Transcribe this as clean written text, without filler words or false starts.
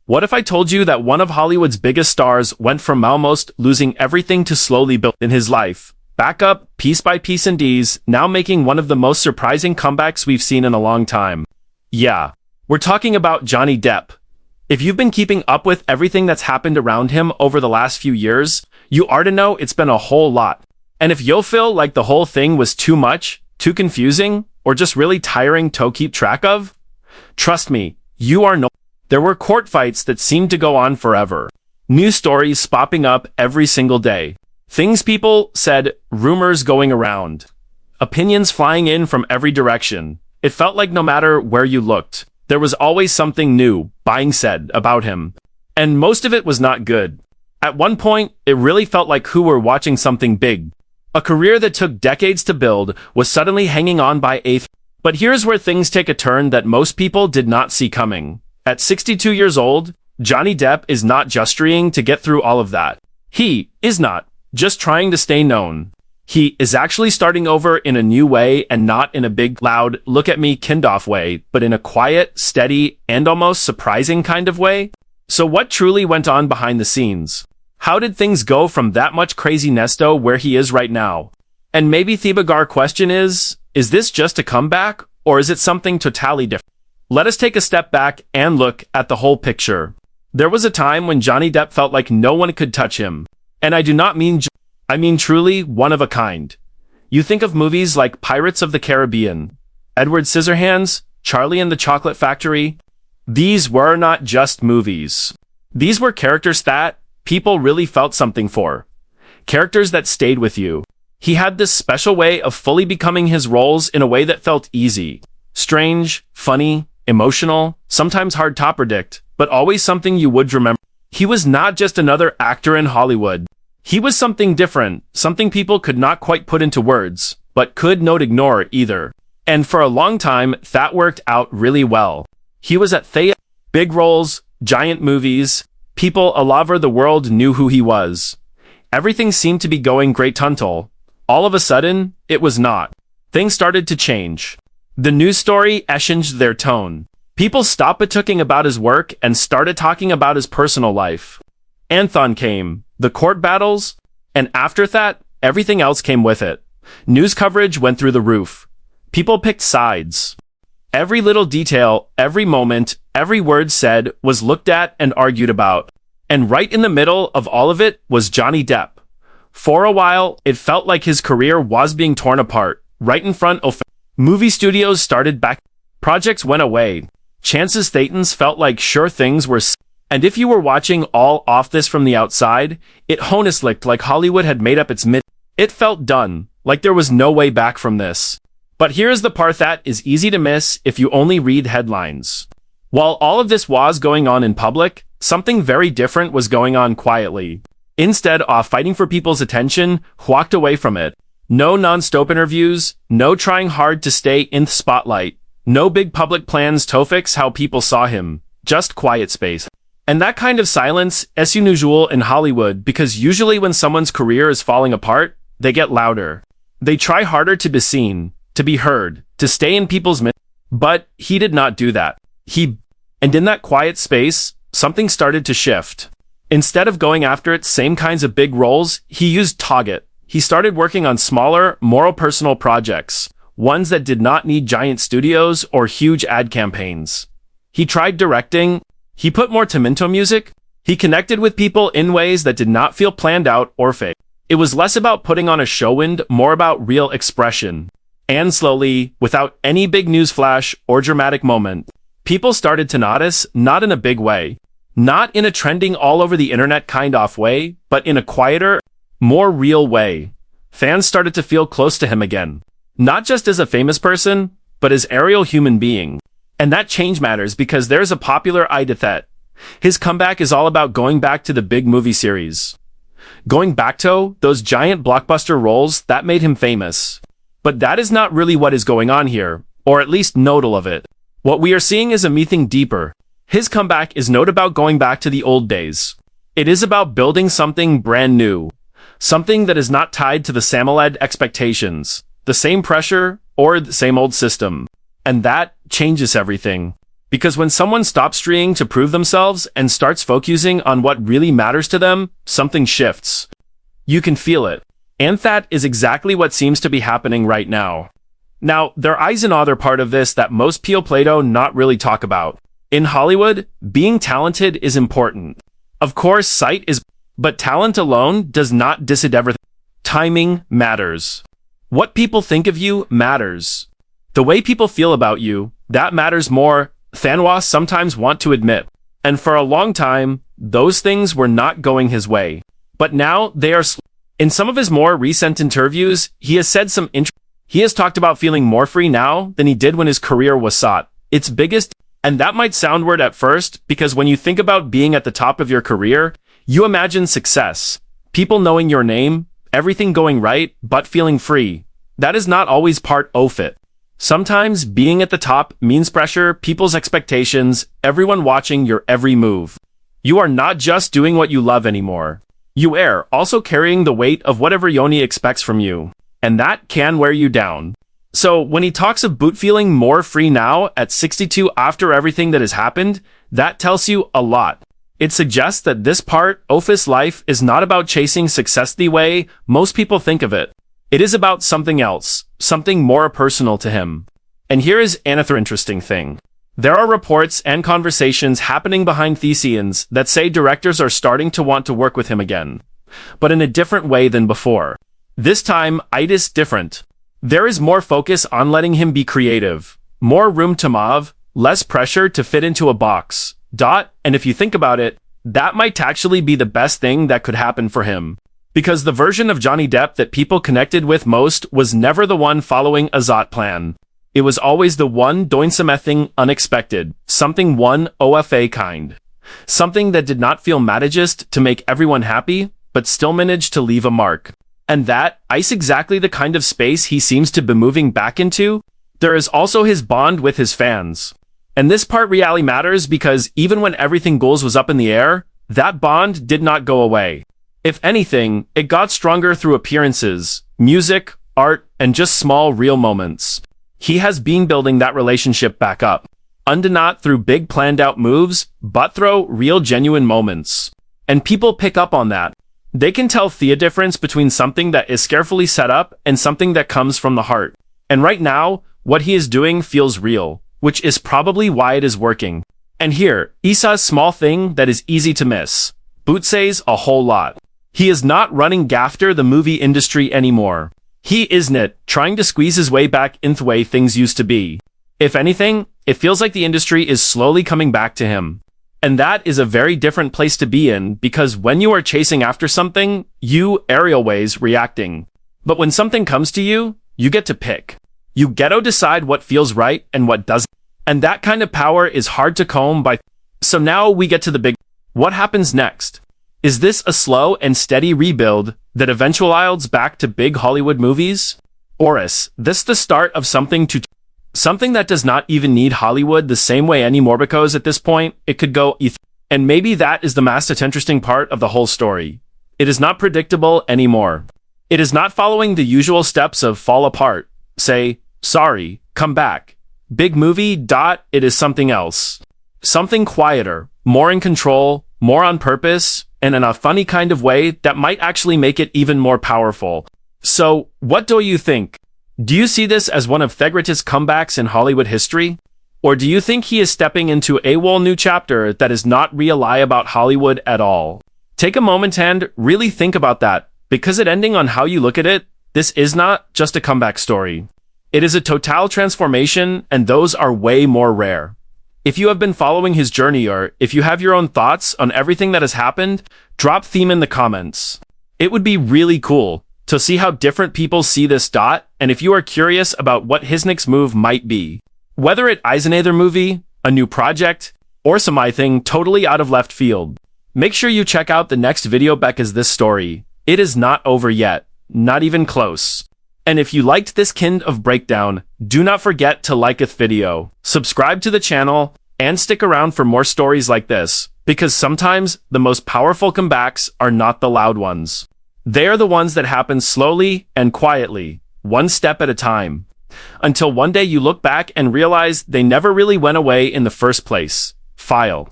What if I told you that one of Hollywood's biggest stars went from almost losing everything to slowly building his life back up, piece by piece and D's, now making one of the most surprising comebacks we've seen in a long time? Yeah, we're talking about Johnny Depp. If you've been keeping up with everything that's happened around him over the last few years, you already know it's been a whole lot. And if you'll feel like the whole thing was too much, too confusing, or just really tiring to keep track of, trust me, you are no. There were court fights that seemed to go on forever. New stories popping up every single day. Things people said, rumors going around. Opinions flying in from every direction. It felt like no matter where you looked, there was always something new being said about him. And most of it was not good. At one point, it really felt like who were watching something big. A career that took decades to build was suddenly hanging on by a thread. But here's where things take a turn that most people did not see coming. At 62 years old, Johnny Depp is not just trying to get through all of that. He is not just trying to stay known. He is actually starting over in a new way, and not in a big, loud, look-at-me kind-off way, but in a quiet, steady, and almost surprising kind of way. So what truly went on behind the scenes? How did things go from that much craziness to where he is right now? And maybe the bigger question is this just a comeback, or is it something totally different? Let us take a step back and look at the whole picture. There was a time when Johnny Depp felt like no one could touch him. And I do not mean I mean truly one of a kind. You think of movies like Pirates of the Caribbean, Edward Scissorhands, Charlie and the Chocolate Factory. These were not just movies. These were characters that people really felt something for. Characters that stayed with you. He had this special way of fully becoming his roles in a way that felt easy, strange, funny, emotional, sometimes hard to predict, but always something you would remember. He was not just another actor in Hollywood. He was something different, something people could not quite put into words, but could not ignore either. And for a long time, that worked out really well. He was at big roles, giant movies, people all over the world knew who he was. Everything seemed to be going great until, all of a sudden, it was not. Things started to change. The news story changed their tone. People stopped talking about his work and started talking about his personal life. Anthon came, the court battles, and after that, everything else came with it. News coverage went through the roof. People picked sides. Every little detail, every moment, every word said was looked at and argued about. And right in the middle of all of it was Johnny Depp. For a while, it felt like his career was being torn apart, right in front of movie studios started back. Projects went away. Chances Thetans felt like sure things were. And if you were watching all of this from the outside, it honestly looked like Hollywood had made up its mid. It felt done, like there was no way back from this. But here's the part that is easy to miss if you only read headlines. While all of this was going on in public, something very different was going on quietly. Instead of fighting for people's attention, walked away from it. No non-stop interviews, no trying hard to stay in the spotlight, no big public plans to fix how people saw him, just quiet space. And that kind of silence is unusual in Hollywood because usually when someone's career is falling apart, they get louder. They try harder to be seen, to be heard, to stay in people's midst. But he did not do that. And in that quiet space, something started to shift. Instead of going after its same kinds of big roles, he used target. He started working on smaller, more personal projects, ones that did not need giant studios or huge ad campaigns. He tried directing. He put more time into music. He connected with people in ways that did not feel planned out or fake. It was less about putting on a show and more about real expression. And slowly, without any big news flash or dramatic moment, people started to notice, not in a big way, not in a trending all over the internet kind of way, but in a quieter, more real way. Fans started to feel close to him again. Not just as a famous person, but as a real human being. And that change matters because there's a popular idea that his comeback is all about going back to the big movie series. Going back to those giant blockbuster roles that made him famous. But that is not really what is going on here, or at least notable of it. What we are seeing is a meaning deeper. His comeback is not about going back to the old days. It is about building something brand new. Something that is not tied to the same old expectations, the same pressure, or the same old system. And that changes everything. Because when someone stops trying to prove themselves and starts focusing on what really matters to them, something shifts. You can feel it. And that is exactly what seems to be happening right now. Now, there is another part of this that most people not really talk about. In Hollywood, being talented is important. Of course, sight is, but talent alone does not decide everything. Timing matters. What people think of you matters. The way people feel about you, that matters more than what sometimes want to admit. And for a long time, those things were not going his way. But now they are. In some of his more recent interviews, he has said he has talked about feeling more free now than he did when his career was at its biggest. And that might sound weird at first, because when you think about being at the top of your career, you imagine success, people knowing your name, everything going right, but feeling free. That is not always part of it. Sometimes being at the top means pressure, people's expectations, everyone watching your every move. You are not just doing what you love anymore. You are also carrying the weight of whatever Johnny expects from you. And that can wear you down. So when he talks about feeling more free now at 62 after everything that has happened, that tells you a lot. It suggests that this part of his life is not about chasing success the way most people think of it. It is about something else, something more personal to him. And here is another interesting thing. There are reports and conversations happening behind the scenes that say directors are starting to want to work with him again, but in a different way than before. This time, it is different. There is more focus on letting him be creative, more room to move, less pressure to fit into a box. And if you think about it, that might actually be the best thing that could happen for him. Because the version of Johnny Depp that people connected with most was never the one following a Zot plan. It was always the one doing something unexpected, something one OFA kind. Something that did not feel managed to make everyone happy, but still managed to leave a mark. And that is exactly the kind of space he seems to be moving back into. There is also his bond with his fans. And this part really matters because even when everything goals was up in the air, that bond did not go away. If anything, it got stronger through appearances, music, art, and just small real moments. He has been building that relationship back up. Not through big planned out moves, but through real genuine moments. And people pick up on that. They can tell the difference between something that is carefully set up and something that comes from the heart. And right now, what he is doing feels real, which is probably why it is working. And here, Isa's small thing that is easy to miss. Boot says a whole lot. He is not running after the movie industry anymore. He isn't trying to squeeze his way back into the way things used to be. If anything, it feels like the industry is slowly coming back to him. And that is a very different place to be in, because when you are chasing after something, you are always reacting. But when something comes to you, you get to pick. You get to decide what feels right and what doesn't. And that kind of power is hard to come by. So now we get to the big. What happens next? Is this a slow and steady rebuild that eventually back to big Hollywood movies? Or is this the start of something that does not even need Hollywood the same way anymore, because at this point, it could go and maybe that is the most interesting part of the whole story. It is not predictable anymore. It is not following the usual steps of fall apart, say, sorry, come back. Big movie. It is something else. Something quieter, more in control, more on purpose, and in a funny kind of way that might actually make it even more powerful. So, what do you think? Do you see this as one of the greatest comebacks in Hollywood history? Or do you think he is stepping into a whole new chapter that is not really about Hollywood at all? Take a moment and really think about that, because depending on how you look at it, this is not just a comeback story. It is a total transformation, and those are way more rare. If you have been following his journey, or if you have your own thoughts on everything that has happened, drop them in the comments. It would be really cool to see how different people see this. And if you are curious about what his next move might be, whether it is another movie, a new project, or something totally out of left field, make sure you check out the next video because this story, it is not over yet, not even close. And if you liked this kind of breakdown, do not forget to like this video, subscribe to the channel, and stick around for more stories like this, because sometimes the most powerful comebacks are not the loud ones. They are the ones that happen slowly and quietly, one step at a time. until one day you look back and realize they never really went away in the first place. File.